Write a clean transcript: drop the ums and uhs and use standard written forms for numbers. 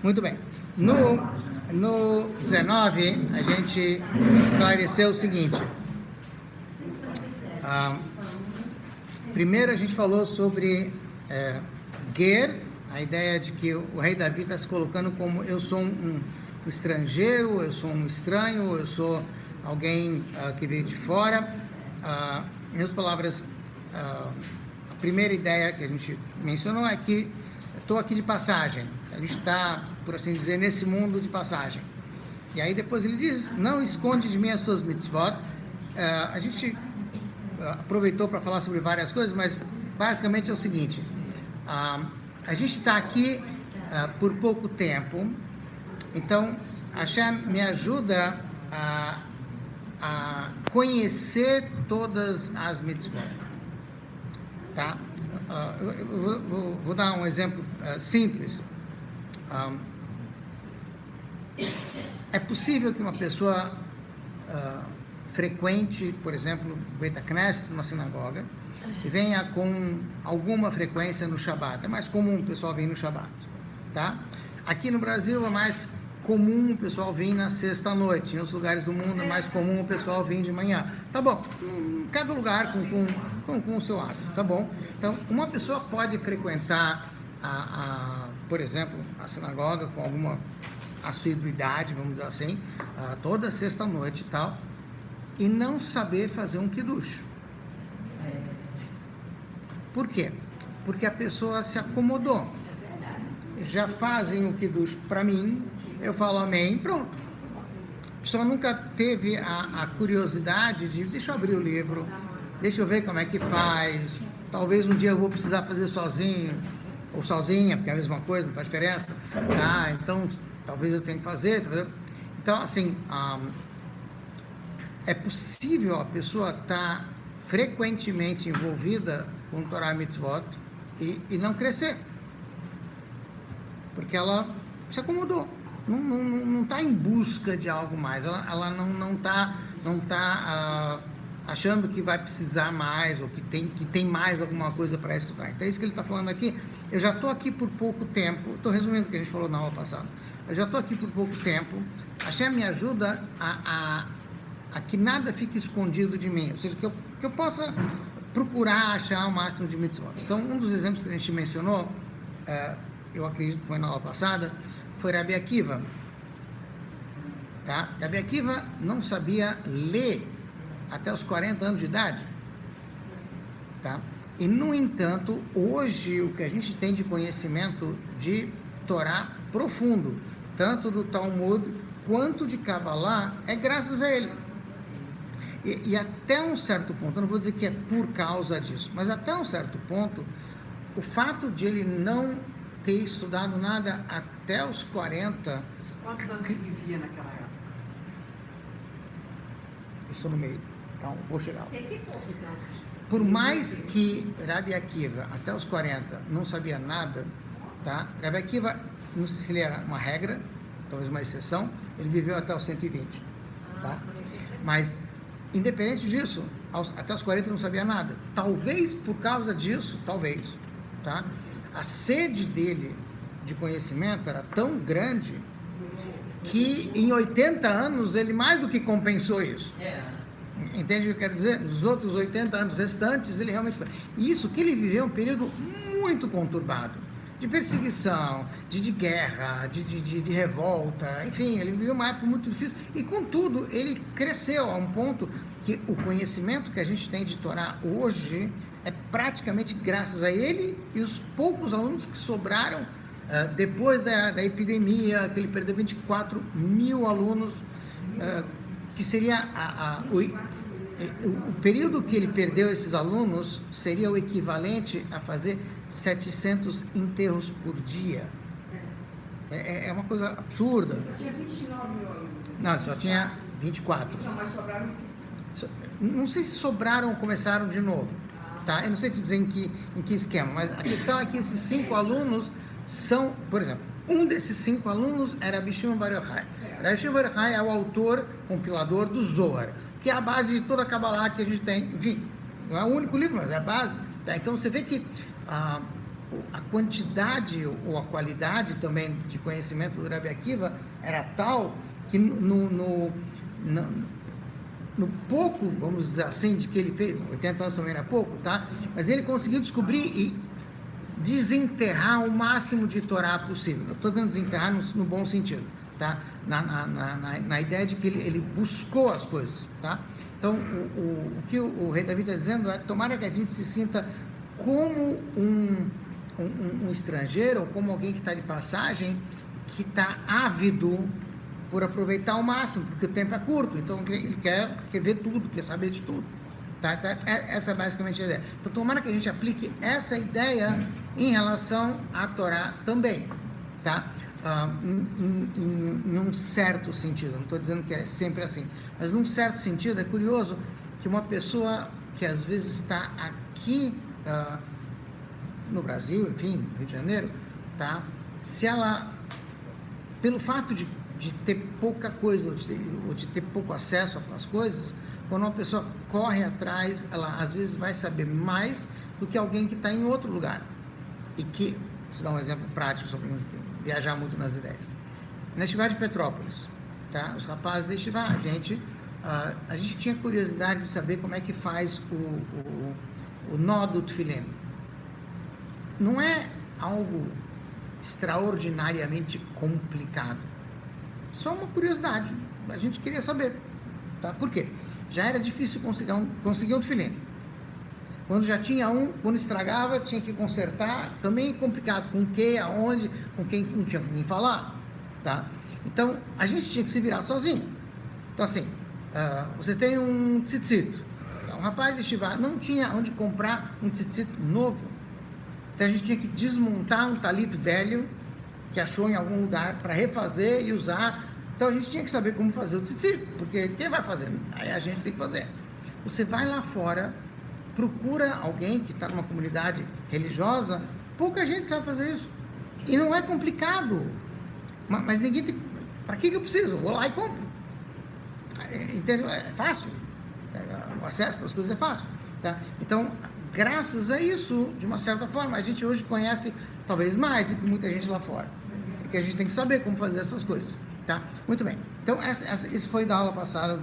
Muito bem. No 19, a gente esclareceu o seguinte. Primeiro a gente falou sobre Ger, a ideia de que o rei Davi está se colocando como eu sou um estrangeiro, eu sou um estranho, eu sou alguém que veio de fora. Em outras palavras, a primeira ideia que a gente mencionou é que estou aqui de passagem. A gente está, por assim dizer, nesse mundo de passagem. E aí depois ele diz, não esconde de mim as tuas mitzvot. A gente aproveitou para falar sobre várias coisas, mas basicamente é o seguinte, a gente está aqui por pouco tempo, então Hashem me ajuda a conhecer todas as mitzvot, tá? Eu vou dar um exemplo simples. É possível que uma pessoa frequente, por exemplo, Beit HaKnesset, numa sinagoga, e venha com alguma frequência no Shabat. É mais comum o pessoal vir no Shabat, tá? Aqui no Brasil é mais comum o pessoal vir na sexta-noite. Em outros lugares do mundo é mais comum o pessoal vir de manhã. Tá bom, cada lugar com o seu hábito, tá bom? Então, uma pessoa pode frequentar, por exemplo, a sinagoga com alguma assiduidade, vamos dizer assim, toda sexta-noite e tal, e não saber fazer um kiddush. Por quê? Porque a pessoa se acomodou. Já fazem o kiddush para mim, eu falo amém, pronto. A pessoa nunca teve a curiosidade de, deixa eu abrir o livro, deixa eu ver como é que faz, talvez um dia eu vou precisar fazer sozinho, ou sozinha, porque é a mesma coisa, não faz diferença, tá? Então, talvez eu tenha que fazer. Então, assim, é possível a pessoa estar frequentemente envolvida com Torah Mitzvot e não crescer, porque ela se acomodou, não está em busca de algo mais, ela não está achando que vai precisar mais, ou que tem mais alguma coisa para estudar. Então é isso que ele está falando aqui. Eu já estou aqui por pouco tempo, estou resumindo o que a gente falou na aula passada, eu já estou aqui por pouco tempo, Hashem me ajuda a que nada fique escondido de mim, ou seja, que eu possa procurar achar o máximo de mitzvot. Então, um dos exemplos que a gente mencionou, eu acredito que foi na aula passada, foi Rabi Akiva. Tá? Rabi Akiva não sabia ler até os 40 anos de idade. Tá? E, no entanto, hoje o que a gente tem de conhecimento de Torá profundo, tanto do Talmud quanto de Kabbalah, é graças a ele. E até um certo ponto, eu não vou dizer que é por causa disso, mas até um certo ponto, o fato de ele não ter estudado nada até os 40... Quantos anos você vivia naquela época? Estou no meio, então vou chegar lá. Por mais que Rabi Akiva, até os 40, não sabia nada, tá? Rabi Akiva, não sei se ele era uma regra, talvez uma exceção, ele viveu até os 120, tá? Mas, independente disso, até os 40 não sabia nada. Talvez por causa disso, talvez, tá? A sede dele de conhecimento era tão grande que em 80 anos ele mais do que compensou isso. Entende o que eu quero dizer? Nos outros 80 anos restantes, ele realmente foi. Isso que ele viveu um período muito conturbado, de perseguição, de guerra, de revolta, enfim, ele viveu uma época muito difícil, e contudo, ele cresceu a um ponto que o conhecimento que a gente tem de Torá hoje é praticamente graças a ele e os poucos alunos que sobraram depois da epidemia, que ele perdeu 24 mil alunos, que seria o período que ele perdeu esses alunos seria o equivalente a fazer 700 enterros por dia. É uma coisa absurda. Você tinha 29 mil alunos? Não, só tinha 24. Não, mas sobraram 5. Não sei se sobraram ou começaram de novo. Tá? Eu não sei te dizer em que esquema, mas a questão é que esses 5 alunos são, por exemplo, um desses 5 alunos era Rabbi Shimon Bar Yochai. Rabbi Shimon Bar Yochai é o autor, compilador do Zohar, que é a base de toda a Kabbalah que a gente tem. Enfim, não é o único livro, mas é a base. Tá? Então você vê que a quantidade ou a qualidade também de conhecimento do Rabbi Akiva era tal que no pouco, vamos dizer assim, de que ele fez, 80 anos também era pouco, tá? Mas ele conseguiu descobrir e desenterrar o máximo de Torá possível. Eu estou dizendo desenterrar no bom sentido, tá? Na ideia de que ele buscou as coisas, tá? Então, o que o rei Davi está dizendo é: tomara que a gente se sinta como um estrangeiro, ou como alguém que está de passagem, que está ávido por aproveitar ao máximo, porque o tempo é curto, então ele quer ver tudo, quer saber de tudo. Tá? Então, essa é basicamente a ideia. Então, tomara que a gente aplique essa ideia em relação à Torá também, tá? Em um certo sentido, não estou dizendo que é sempre assim, mas num certo sentido é curioso que uma pessoa que às vezes está aqui no Brasil, enfim, no Rio de Janeiro, tá? Se ela, pelo fato de ter pouca coisa, ou de ter pouco acesso às coisas, quando uma pessoa corre atrás, ela às vezes vai saber mais do que alguém que está em outro lugar. E que, vou dar um exemplo prático, só para não viajar muito nas ideias. Na Estivá de Petrópolis, tá? Os rapazes da Estivá, a gente tinha curiosidade de saber como é que faz o nó do tefilim. Não é algo extraordinariamente complicado. Só uma curiosidade. A gente queria saber. Tá? Por quê? Já era difícil conseguir um tefilim. Quando já tinha quando estragava, tinha que consertar. Também complicado. Com que, aonde, com quem não tinha com quem falar. Tá? Então, a gente tinha que se virar sozinho. Então, assim, você tem um tzitzit. Um rapaz de Estivá não tinha onde comprar um tzitzit novo. Então, a gente tinha que desmontar um talit velho que achou em algum lugar para refazer e usar. Então, a gente tinha que saber como fazer o tzitzit, porque quem vai fazer? Aí a gente tem que fazer. Você vai lá fora, procura alguém que está numa comunidade religiosa, pouca gente sabe fazer isso. E não é complicado. Mas ninguém tem... Para que eu preciso? Vou lá e compro. Entende? É fácil. O acesso das coisas é fácil. Tá? Então, graças a isso, de uma certa forma, a gente hoje conhece talvez mais do que muita gente lá fora. Porque a gente tem que saber como fazer essas coisas. Tá? Muito bem. Então, isso foi da aula passada.